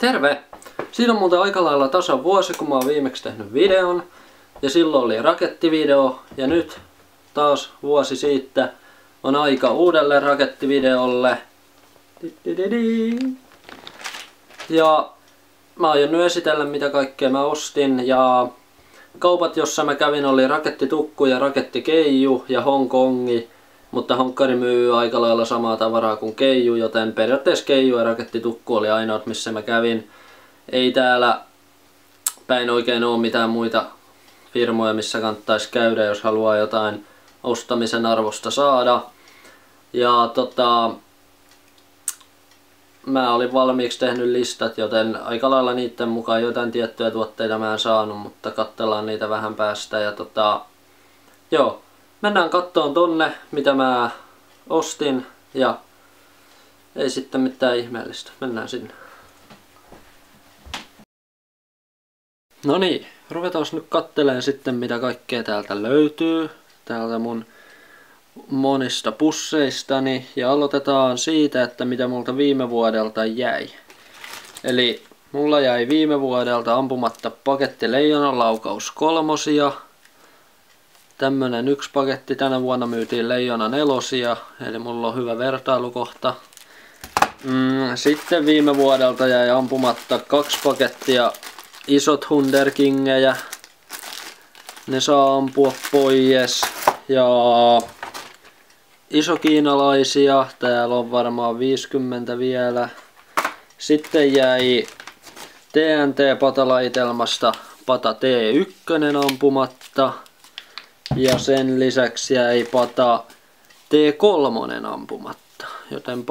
Terve! Siitä on muuten aika lailla tasan vuosi, kun mä oon viimeksi tehnyt videon. Ja silloin oli rakettivideo. Ja nyt taas vuosi siitä on aika uudelle rakettivideolle. Ja mä aion nyt esitellä mitä kaikkea mä ostin. Ja kaupat jossa mä kävin oli rakettitukku ja rakettikeiju ja Hongkongi. Mutta honkkari myy aika lailla samaa tavaraa kuin keiju, joten periaatteessa keiju ja rakettitukku oli ainoat missä mä kävin. Ei täällä päin oikein ole mitään muita firmoja missä kannattaisi käydä, jos haluaa jotain ostamisen arvosta saada. Ja mä olin valmiiksi tehnyt listat, joten aika lailla niiden mukaan jotain tiettyjä tuotteita mä en saanut, mutta katsellaan niitä vähän päästä. Ja joo, mennään kattoon tonne mitä mä ostin ja ei sitten mitään ihmeellistä. Mennään sinne. No niin, ruvetaan nyt kattelemaan sitten mitä kaikkea täältä löytyy. Täältä mun monista pusseistani. Ja aloitetaan siitä, että mitä multa viime vuodelta jäi. Eli mulla jäi viime vuodelta ampumatta paketti Leijonanlaukaus 3. Tämmönen yksi paketti. Tänä vuonna myytiin Leijona 4. Eli mulla on hyvä vertailukohta. Sitten viime vuodelta jäi ampumatta 2 pakettia isot Hunderkingejä. Ne saa ampua pois. Ja isokiinalaisia. Täällä on varmaan 50 vielä. Sitten jäi TNT-patalaitelmasta pata T1 ampumatta. Ja sen lisäksi jäi pata T3 ampumatta. Joten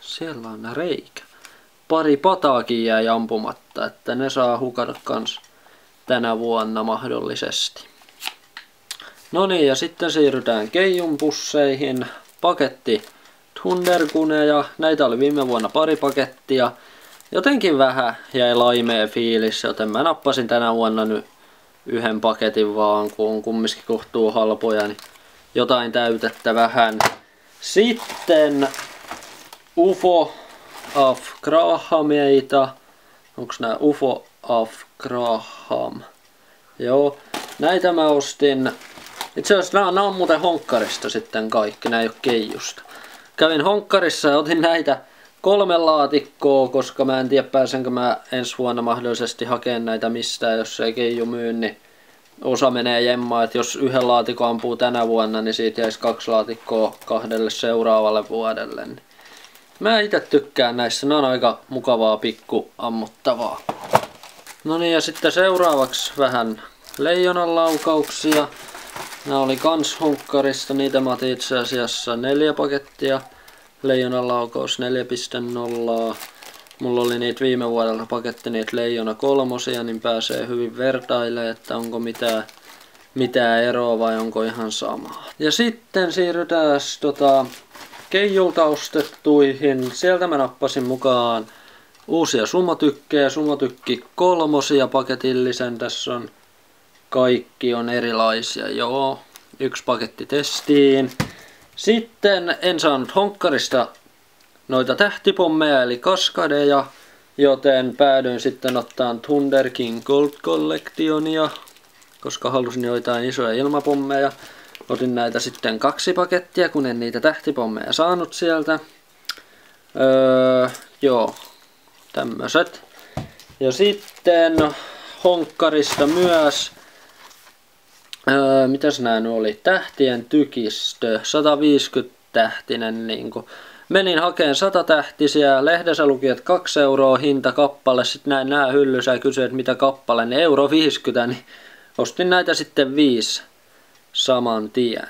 siellä on reikä. Pari pataakin jäi ampumatta, että ne saa hukata kans tänä vuonna mahdollisesti. No niin, ja sitten siirrytään keijun pusseihin. Paketti Thunderguneja. Näitä oli viime vuonna pari pakettia. Jotenkin vähän jäi laimea fiilis, joten mä nappasin tänä vuonna nyt yhden paketin vaan, kun on kumminkin kohtuu halpoja, niin jotain täytettä vähän. Sitten UFO of Grahameita. Onks nää UFO of Graham? Joo, näitä mä ostin. Itse asiassa nää on muuten honkkarista sitten kaikki, nää ei oo keijusta. Kävin honkkarissa ja otin näitä 3 laatikkoa, koska mä en tiedä pääsenkö mä ensi vuonna mahdollisesti hakemaan näitä mistään, jos ei keiju myy, niin osa menee jemmaan, että jos yhden laatikon ampuu tänä vuonna, niin siitä jäisi 2 laatikkoa 2 seuraavalle vuodelle. Mä itse tykkään näissä, ne on aika mukavaa pikku ammuttavaa. No niin, ja sitten seuraavaksi vähän Leijonanlaukauksia. Nää oli kans honkkarista, niitä mä otin itse asiassa 4 pakettia. Leijonanlaukaus 4.0. Mulla oli niitä viime vuodelta paketti, niitä Leijona 3, niin pääsee hyvin vertailemaan, että onko mitään eroa vai onko ihan samaa. Ja sitten siirrytään keijulta ostettuihin. Sieltä mä nappasin mukaan uusia sumotykkejä, sumotykki 3 paketillisen. Tässä on kaikki on erilaisia, joo. 1 paketti testiin. Sitten en saanut honkkarista noita tähtipommeja eli kaskadeja, joten päädyin sitten ottaan Thunder King Gold Collectionia, koska halusin joitain isoja ilmapommeja. Otin näitä sitten 2 pakettia, kun en niitä tähtipommeja saanut sieltä. Joo, tämmöset. Ja sitten honkkarista myös. Mitäs nää nyt oli? Tähtien tykistö. 150 tähtinen niinku. Menin hakeen 100 tähtisiä. Lehdessä luki, että 2 € hinta kappale. Sitten näin nää hyllyssä ja kysyin, että mitä kappale. Niin 1,50 €. Niin ostin näitä sitten 5 saman tien.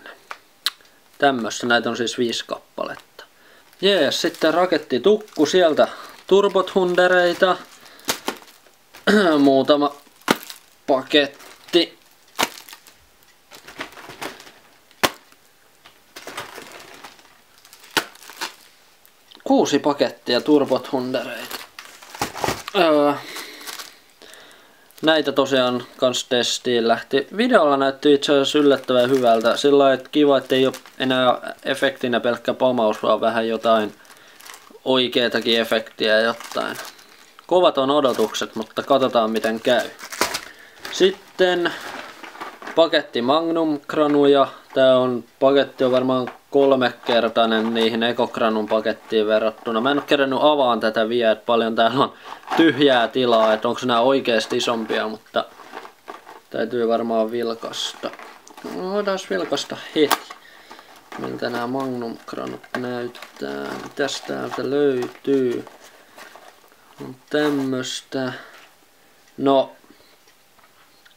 Tämmöstä. Näitä on siis 5 kappaletta. Jees, sitten rakettitukku. Sieltä turbothundereita. Muutama paketti. Kuusi pakettia turbothundereita. Näitä tosiaan kans testiin lähti. Videolla näytti itse asiassa yllättävän hyvältä. Sillä lailla, että kiva, että ei ole enää efektinä pelkkä pamaus, vaan vähän jotain oikeetakin efektiä jotain. kovat on odotukset, mutta katsotaan miten käy. Sitten paketti Magnum Granuja. Paketti on varmaan 3-kertainen niihin Ecocranun pakettiin verrattuna. Mä en oo kerännyt avaan tätä vielä, että paljon täällä on tyhjää tilaa, että onko nämä oikeasti isompia, mutta täytyy varmaan vilkasta. No, voidaan vilkasta heti. Miltä nämä Magnum Granut näyttää. Mitäs täältä löytyy? On tämmöstä. No,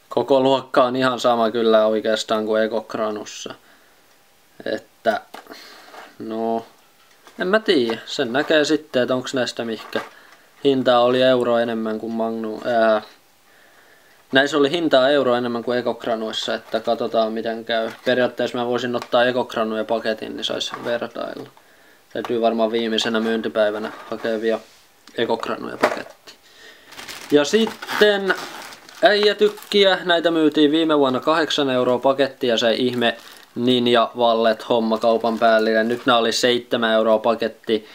koko luokka on ihan sama kyllä oikeastaan kuin Ecogranussa. Että, no, en mä tiedä. Sen näkee sitten, että onko näistä mihkä. Hintaa oli euro enemmän kuin Magnum. Näissä oli hintaa euro enemmän kuin Ecogranuissa, että katsotaan miten käy. Periaatteessa mä voisin ottaa Ecocranuja paketin, niin sais vertailla. Täytyy varmaan viimeisenä myyntipäivänä hakea Ecocranuja paketti. Ja sitten äijätykkiä. Näitä myytiin viime vuonna 8 € paketti ja se ihme Ninja Wallet homma kaupan päälle. Ja nyt nää oli 7 € paketti.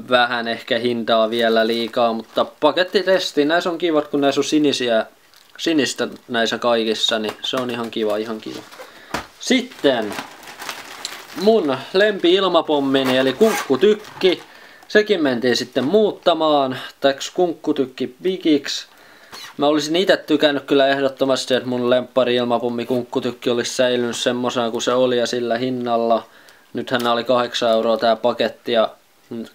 Vähän ehkä hintaa vielä liikaa, mutta pakettitesti. Näissä on kivat, kun näissä on sinistä näissä kaikissa, niin se on ihan kiva, ihan kiva. Sitten mun lempi-ilmapommini eli kunkkutykki. Sekin mentiin sitten muuttamaan täksi kunkkutykki Bigiksi. Mä olisin itse tykännyt kyllä ehdottomasti, että mun lemppari ilmapommi kunkkutykki olisi säilynyt semmosena kuin se oli ja sillä hinnalla. Nythän oli 8 € tää paketti ja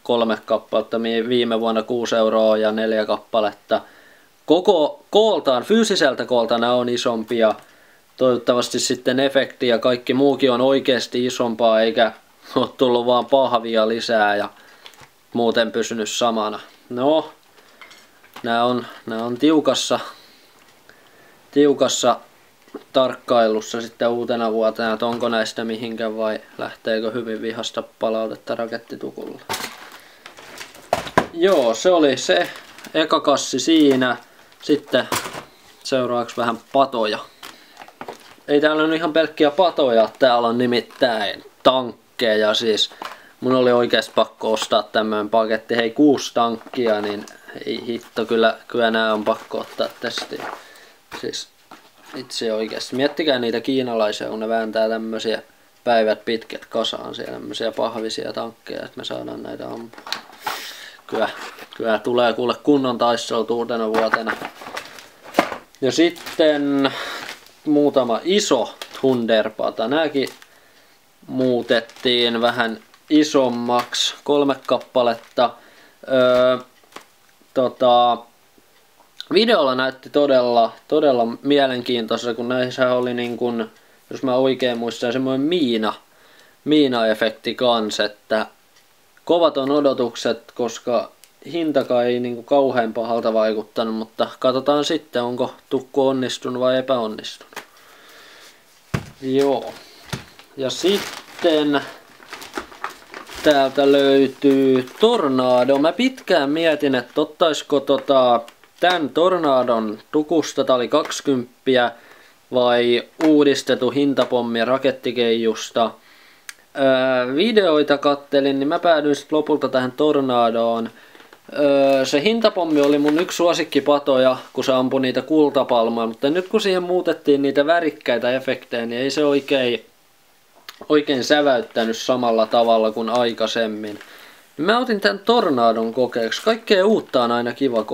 3 kappaletta, viime vuonna 6 € ja 4 kappaletta. Koko kooltaan, fyysiseltä koolta nämä on isompia. Toivottavasti sitten efekti ja kaikki muukin on oikeasti isompaa eikä ole tullut vaan pahvia lisää ja muuten pysynyt samana. No, nämä on tiukassa tarkkailussa sitten uutena vuotena, että onko näistä mihinkään vai lähteekö hyvin vihasta palautetta rakettitukulla. Joo, se oli se eka kassi siinä. Sitten seuraavaksi vähän patoja. Ei täällä ole ihan pelkkiä patoja, täällä on nimittäin tankkeja. Siis mun oli oikeasti pakko ostaa tämmönen paketti. Hei, 6 tankkia, niin ei hitto, kyllä nää on pakko ottaa testiin. Siis itse oikeasti. Miettikää niitä kiinalaisia, kun ne vääntää tämmösiä päivät pitkät kasaan siellä, tämmösiä pahvisia tankkeja, että me saadaan näitä ampua. Kyllä tulee kuule kunnon taistelut uutena vuotena. Ja sitten muutama iso Thunderpata. Nääkin muutettiin vähän isommaksi. 3 kappaletta. Videolla näytti todella mielenkiintoista, kun näissä oli niin kuin, jos mä oikein muistan, semmoinen miina-efekti kans, että kovat on odotukset, koska hintakaan ei niin kuin kauhean pahalta vaikuttanut, mutta katsotaan sitten, onko tukku onnistunut vai epäonnistunut. Joo. Ja sitten täältä löytyy Tornado. Mä pitkään mietin, että ottaisiko tän Tornadon tukusta, tää oli 20, vai uudistettu hintapommi rakettikeijusta. Videoita kattelin, niin mä päädyin sitten lopulta tähän Tornadoon. Se hintapommi oli mun yksi suosikkipatoja, kun se ampui niitä kultapalmaa, mutta nyt kun siihen muutettiin niitä värikkäitä efektejä, niin ei se oikein säväyttänyt samalla tavalla kuin aikaisemmin. Mä otin tän Tornadon kokeeksi. Kaikkea uutta on aina kiva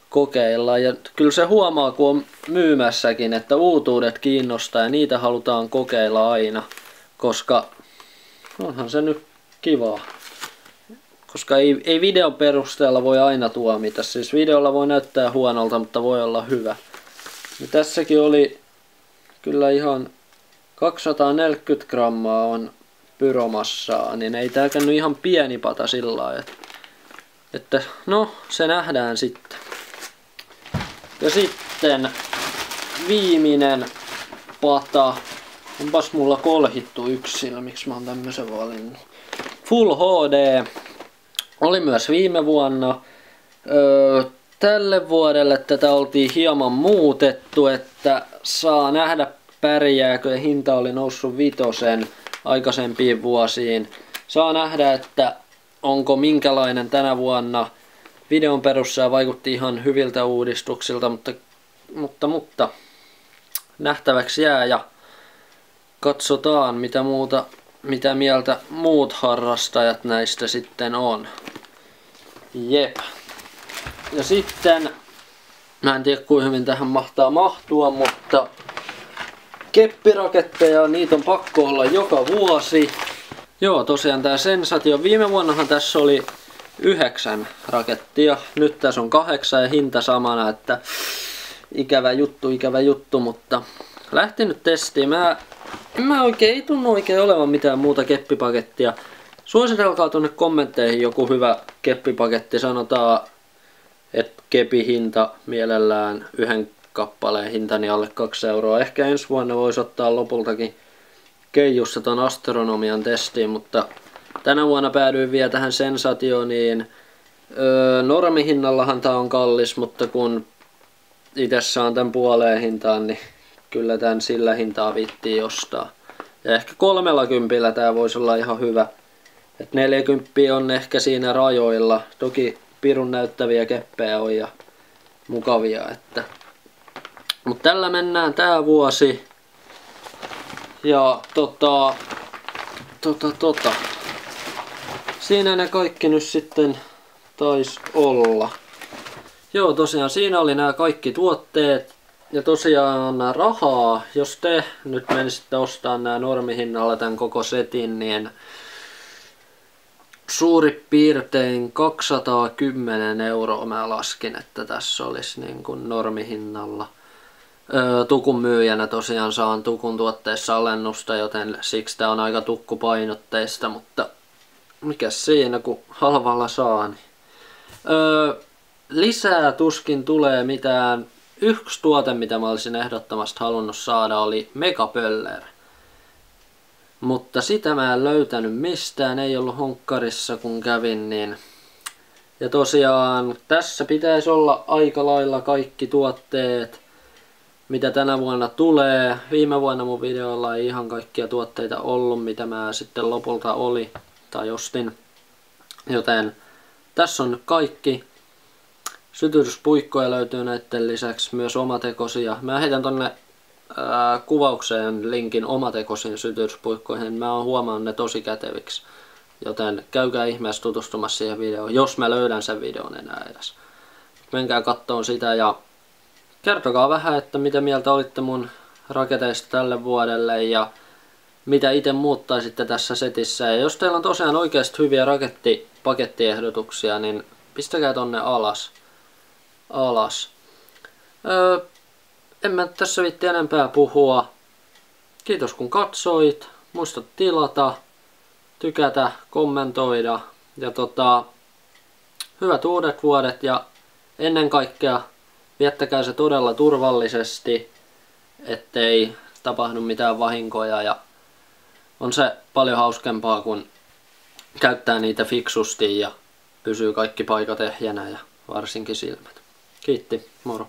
kokeilla ja kyllä se huomaa, kun on myymässäkin, että uutuudet kiinnostaa ja niitä halutaan kokeilla aina, koska onhan se nyt kivaa. Koska ei videon perusteella voi aina tuomita. Siis videolla voi näyttää huonolta, mutta voi olla hyvä. Ja tässäkin oli kyllä ihan 240 grammaa on pyromassaa, niin ei tääkään nyt ihan pieni pata sillä lailla. Että no, se nähdään sitten. Ja sitten viimeinen pata. Onpas mulla kolhittu yksilö, miksi mä oon tämmösen valinnut. Full HD. Oli myös viime vuonna. Tälle vuodelle tätä oltiin hieman muutettu, että saa nähdä pärjääkö. Hinta oli noussut 5 aikaisempiin vuosiin. Saa nähdä, että onko minkälainen tänä vuonna. videon perussa ja vaikutti ihan hyviltä uudistuksilta, mutta nähtäväksi jää ja katsotaan mitä mieltä muut harrastajat näistä sitten on. Jep. Ja sitten, mä en tiedä kuinka hyvin tähän mahtaa mahtua, mutta keppiraketteja, niitä on pakko olla joka vuosi. Joo, tosiaan tää Sensation. Viime vuonnahan tässä oli 9 rakettia. Nyt tässä on 8 ja hinta samana, että ikävä juttu, mutta lähti nyt testiin. Ei tunnu oikein olevan mitään muuta keppipakettia. Suositelkaa tuonne kommentteihin joku hyvä keppipaketti. Sanotaan, että kepihinta mielellään 1 kappaleen hintani alle 2 €. Ehkä ensi vuonna voisi ottaa lopultakin Keijussa ton astronomian testiin, mutta tänä vuonna päädyin vielä tähän Sensationiin. Normihinnallahan tää on kallis, mutta kun itse saan tän puoleen hintaan, niin kyllä tän sillä hintaa viittiin ostaa. Ja ehkä 30 tää voisi olla ihan hyvä. Et 40 on ehkä siinä rajoilla. Toki pirun näyttäviä keppejä on ja mukavia. Mut tällä mennään tää vuosi. Ja siinä ne kaikki nyt sitten taisi olla. Joo, tosiaan siinä oli nämä kaikki tuotteet. Ja tosiaan rahaa, jos te nyt menisitte ostamaan nämä normihinnalla tämän koko setin, niin suurin piirtein 210 € mä laskin, että tässä olisi niin kuin normihinnalla. Tukun myyjänä tosiaan saan Tukun tuotteissa alennusta, joten siksi tää on aika tukkupainotteista, mutta mikäs siinä kun halvalla saa. Niin. Lisää tuskin tulee mitään. Yksi tuote mitä mä olisin ehdottomasti halunnut saada oli Megapöller. Mutta sitä mä en löytänyt mistään, ei ollut honkkarissa kun kävin niin. Ja tosiaan tässä pitäisi olla aika lailla kaikki tuotteet mitä tänä vuonna tulee. Viime vuonna mun videolla ei ihan kaikkia tuotteita ollut, mitä mä sitten lopulta oli tai ostin. Joten tässä on kaikki. Sytytyspuikkoja löytyy näiden lisäksi myös omatekoisia. Mä heitän tonne kuvaukseen linkin omatekoisiin sytytyspuikkoihin. Mä oon huomannut ne tosi käteviksi. Joten käykää ihmeessä tutustumassa siihen videoon, jos mä löydän sen videon enää edes. Menkää kattoon sitä ja kertokaa vähän, että mitä mieltä olitte mun raketeista tälle vuodelle ja mitä itse muuttaisitte tässä setissä. Ja jos teillä on tosiaan oikeasti hyviä rakettipakettiehdotuksia, niin pistäkää tonne alas. En mä tässä viitti enempää puhua. Kiitos kun katsoit. Muista tilata, tykätä, kommentoida ja hyvät uudet vuodet ja ennen kaikkea viettäkää se todella turvallisesti, ettei tapahdu mitään vahinkoja ja on se paljon hauskempaa kun käyttää niitä fiksusti ja pysyy kaikki paikat ehjänä ja varsinkin silmät. Kiitti, moro!